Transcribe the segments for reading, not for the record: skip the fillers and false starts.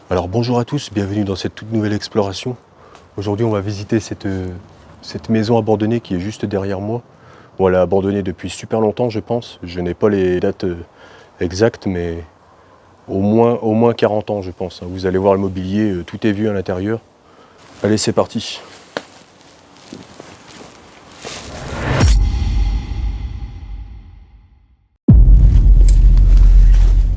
Alors bonjour à tous, bienvenue dans cette toute nouvelle exploration. Aujourd'hui on va visiter cette maison abandonnée qui est juste derrière moi. Bon, elle est abandonnée depuis super longtemps je pense. Je n'ai pas les dates exactes mais au moins 40 ans je pense. Vous allez voir le mobilier, tout est vieux à l'intérieur. Allez c'est parti.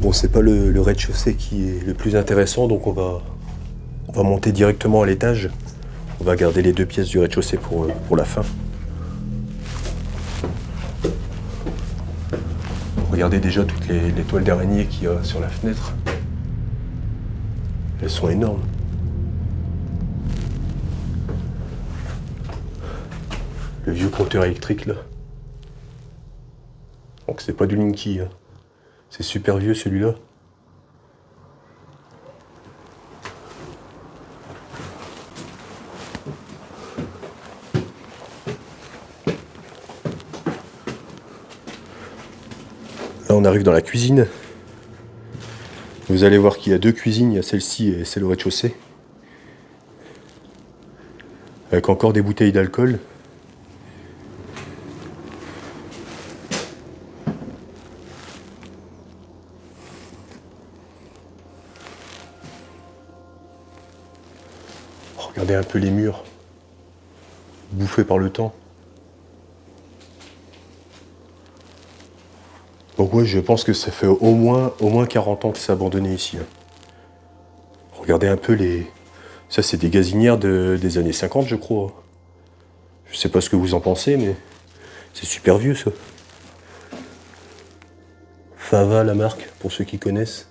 Bon c'est pas le rez-de-chaussée qui est le plus intéressant donc on va monter directement à l'étage. On va garder les deux pièces du rez-de-chaussée pour la fin. Regardez déjà toutes les toiles d'araignée qu'il y a sur la fenêtre. Elles sont énormes. Le vieux compteur électrique là. Donc c'est pas du Linky. Hein. C'est super vieux celui-là. Là on arrive dans la cuisine. Vous allez voir qu'il y a deux cuisines, il y a celle-ci et celle au rez-de-chaussée. Avec encore des bouteilles d'alcool. Regardez un peu les murs, bouffés par le temps. Donc ouais, je pense que ça fait au moins 40 ans que c'est abandonné ici. Hein. Regardez un peu les... Ça c'est des gazinières des années 50 je crois. Je sais pas ce que vous en pensez mais c'est super vieux ça. Fava la marque, pour ceux qui connaissent.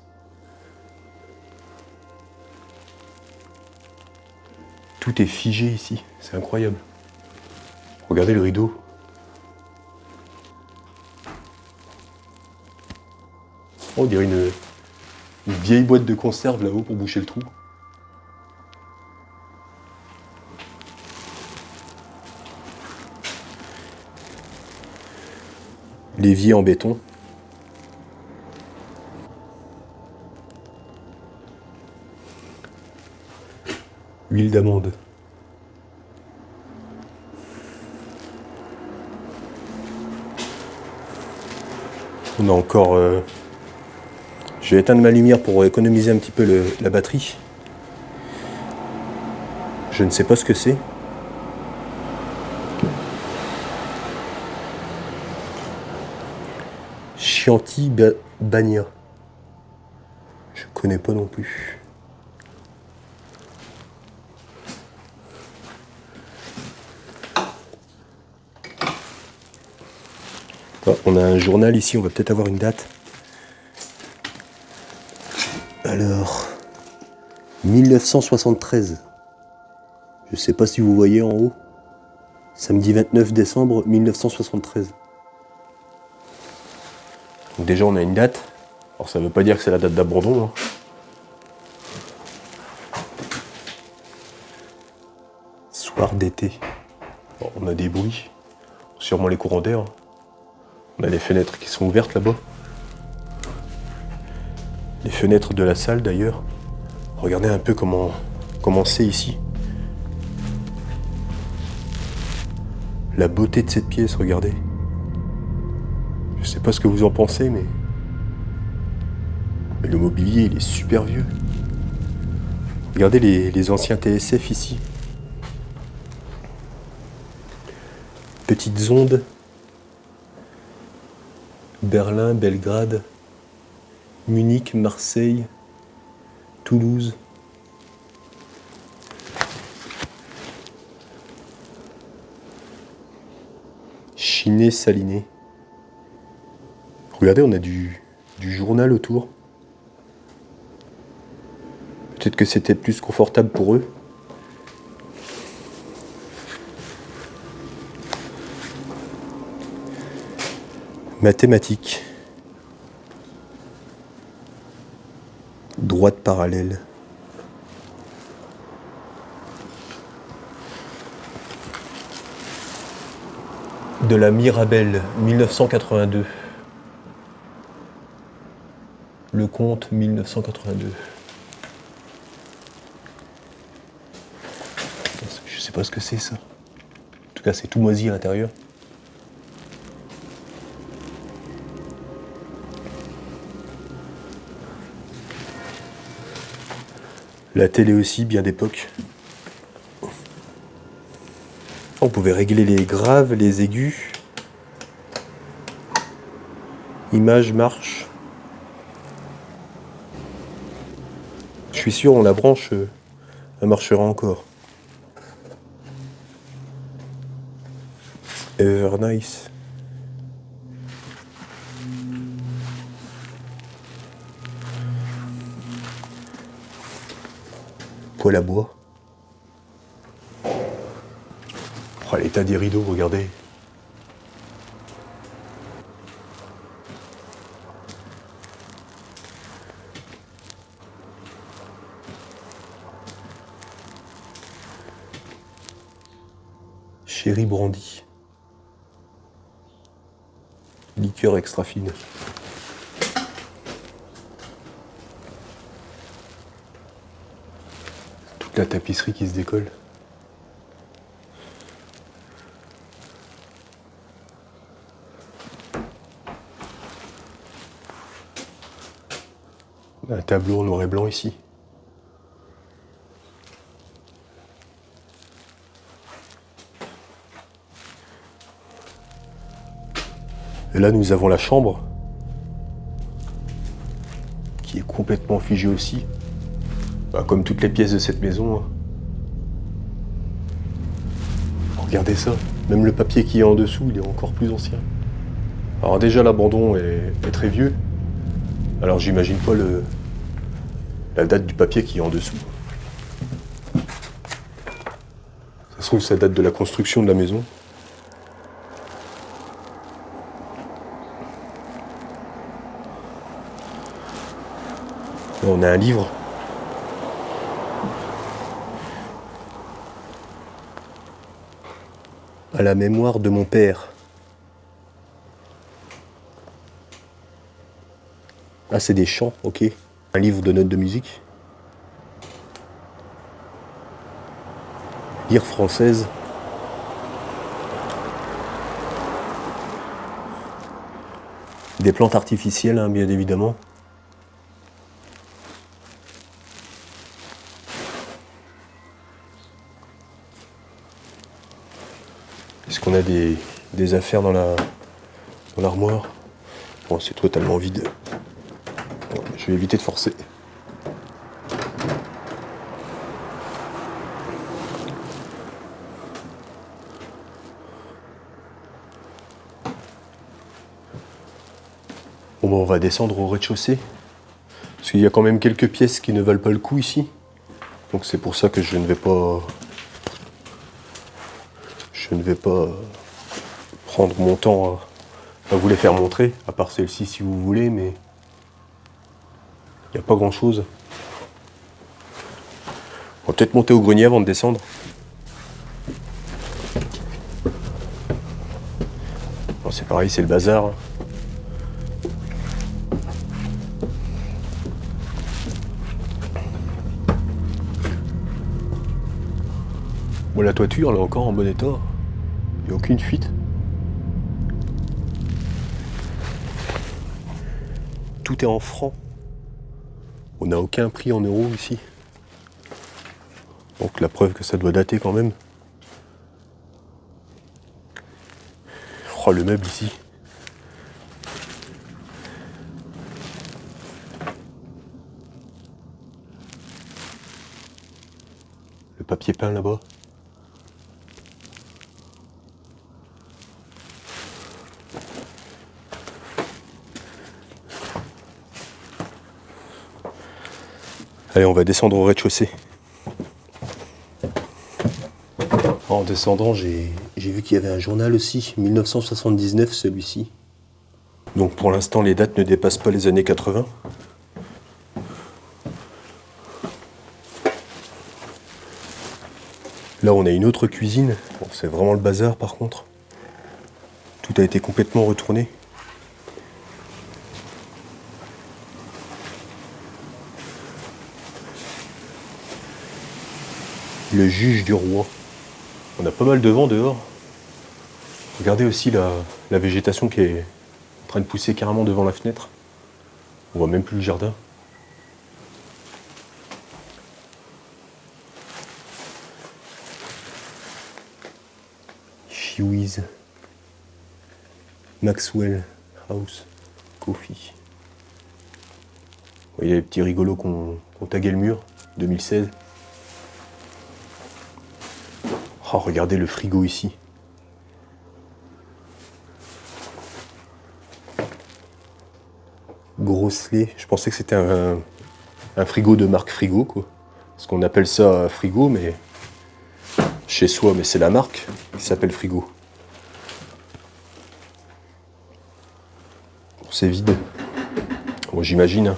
Tout est figé ici, c'est incroyable. Regardez le rideau. On dirait une vieille boîte de conserve là-haut pour boucher le trou. L'évier en béton. Huile d'amande. On a encore... Je vais éteindre ma lumière pour économiser un petit peu la batterie. Je ne sais pas ce que c'est. Chianti Bagna. Je connais pas non plus. Ah, on a un journal ici, on va peut-être avoir une date. Alors, 1973. Je sais pas si vous voyez en haut. Samedi 29 décembre 1973. Donc déjà on a une date. Alors ça veut pas dire que c'est la date d'abandon. Hein. Soir d'été. Bon, on a des bruits. Sûrement les courants d'air. On a les fenêtres qui sont ouvertes là-bas. Les fenêtres de la salle d'ailleurs. Regardez un peu comment c'est ici. La beauté de cette pièce, regardez. Je sais pas ce que vous en pensez, mais le mobilier, il est super vieux. Regardez les anciens TSF ici. Petites ondes. Berlin, Belgrade, Munich, Marseille, Toulouse. Chiné, Saliné. Regardez, on a du journal autour. Peut-être que c'était plus confortable pour eux. Mathématiques. Droite parallèle. De la Mirabelle, 1982. Le Comte, 1982. pas ce que c'est ça. En tout cas, c'est tout moisi à l'intérieur. La télé aussi, bien d'époque. On pouvait régler les graves, les aigus. Image, marche. Je suis sûr, on la branche, elle marchera encore. Ever nice. Poêle à bois. Oh, l'état des rideaux, regardez. Chéri brandy. Liqueur extra fine. Toute la tapisserie qui se décolle. Un tableau en noir et blanc ici. Et là, nous avons la chambre, qui est complètement figée aussi. Bah, comme toutes les pièces de cette maison. Hein. Regardez ça, même le papier qui est en dessous, il est encore plus ancien. Alors déjà, l'abandon est très vieux. Alors j'imagine pas la date du papier qui est en dessous. Ça se trouve, ça date de la construction de la maison. Là, on a un livre. À la mémoire de mon père. Ah, c'est des chants, ok. Un livre de notes de musique. Lyre française. Des plantes artificielles, hein, bien évidemment. Est-ce qu'on a des affaires dans l'armoire? Bon, c'est totalement vide. Bon, je vais éviter de forcer. Bon, on va descendre au rez-de-chaussée. Parce qu'il y a quand même quelques pièces qui ne valent pas le coup ici. Donc c'est pour ça que je ne vais pas prendre mon temps à vous les faire montrer, à part celle-ci si vous voulez, mais il n'y a pas grand-chose. On va peut-être monter au grenier avant de descendre. Bon, c'est pareil, c'est le bazar. Bon, la toiture, elle est encore en bon état. Il n'y a aucune fuite. Tout est en francs. On n'a aucun prix en euros ici. Donc la preuve que ça doit dater quand même. Oh, le meuble ici. Le papier peint là-bas. Allez, on va descendre au rez-de-chaussée. En descendant, j'ai vu qu'il y avait un journal aussi, 1979 celui-ci. Donc pour l'instant, les dates ne dépassent pas les années 80. Là, on a une autre cuisine. Bon, c'est vraiment le bazar par contre. Tout a été complètement retourné. Le juge du roi. On a pas mal de vent dehors. Regardez aussi la végétation qui est en train de pousser carrément devant la fenêtre. On voit même plus le jardin. Chiwiz. Maxwell House Coffee. Vous voyez les petits rigolos qu'on taguait le mur, 2016. Oh, regardez le frigo ici. Grosselet, je pensais que c'était un frigo de marque Frigo, quoi. Parce qu'on appelle ça Frigo, mais chez soi, mais c'est la marque qui s'appelle Frigo. Bon, c'est vide. Bon, j'imagine.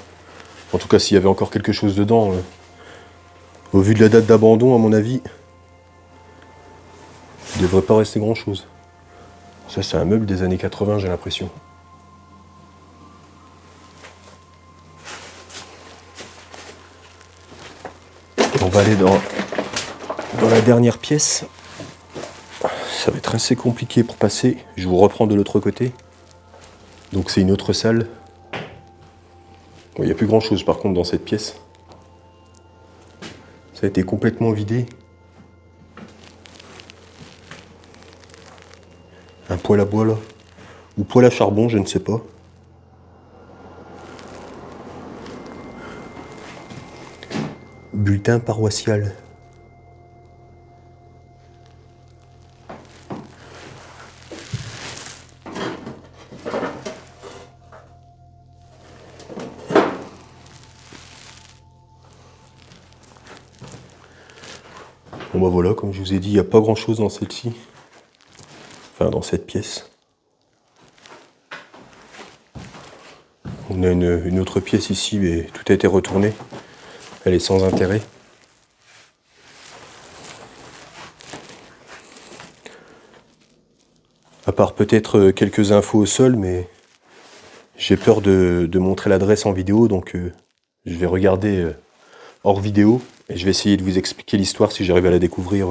En tout cas, s'il y avait encore quelque chose dedans, au vu de la date d'abandon, à mon avis, il ne devrait pas rester grand-chose. Ça, c'est un meuble des années 80, j'ai l'impression. On va aller dans la dernière pièce. Ça va être assez compliqué pour passer. Je vous reprends de l'autre côté. Donc c'est une autre salle. Bon, il n'y a plus grand chose par contre dans cette pièce. Ça a été complètement vidé. Un poêle à bois là. Ou poêle à charbon, je ne sais pas. Bulletin paroissial. Bon bah voilà, comme je vous ai dit, il n'y a pas grand chose dans celle-ci. Enfin, dans cette pièce. On a une autre pièce ici, mais tout a été retourné. Elle est sans intérêt. À part peut-être quelques infos au sol, mais j'ai peur de montrer l'adresse en vidéo, donc je vais regarder hors vidéo et je vais essayer de vous expliquer l'histoire si j'arrive à la découvrir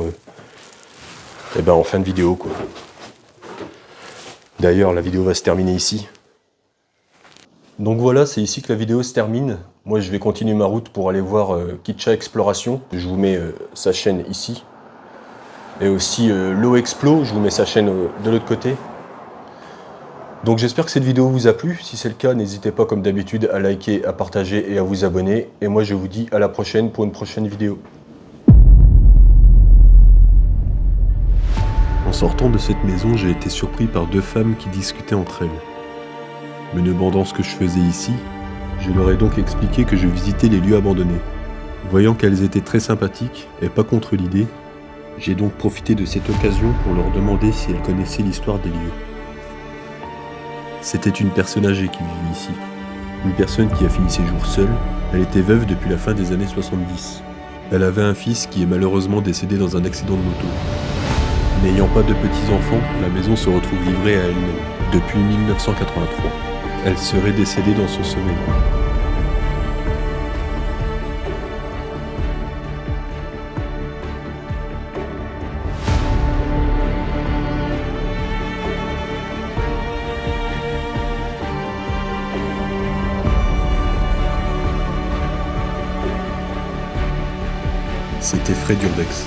en fin de vidéo, quoi. D'ailleurs, la vidéo va se terminer ici. Donc voilà, c'est ici que la vidéo se termine. Moi, je vais continuer ma route pour aller voir Kitcha Exploration. Je vous mets sa chaîne ici. Et aussi Low Explo, je vous mets sa chaîne de l'autre côté. Donc j'espère que cette vidéo vous a plu. Si c'est le cas, n'hésitez pas comme d'habitude à liker, à partager et à vous abonner. Et moi, je vous dis à la prochaine pour une prochaine vidéo. En sortant de cette maison, j'ai été surpris par deux femmes qui discutaient entre elles. Me demandant ce que je faisais ici, je leur ai donc expliqué que je visitais les lieux abandonnés. Voyant qu'elles étaient très sympathiques et pas contre l'idée, j'ai donc profité de cette occasion pour leur demander si elles connaissaient l'histoire des lieux. C'était une personne âgée qui vivait ici. Une personne qui a fini ses jours seule. Elle était veuve depuis la fin des années 70. Elle avait un fils qui est malheureusement décédé dans un accident de moto. N'ayant pas de petits-enfants, la maison se retrouve livrée à elle-même depuis 1983. Elle serait décédée dans son sommeil. C'était Fred Urbex.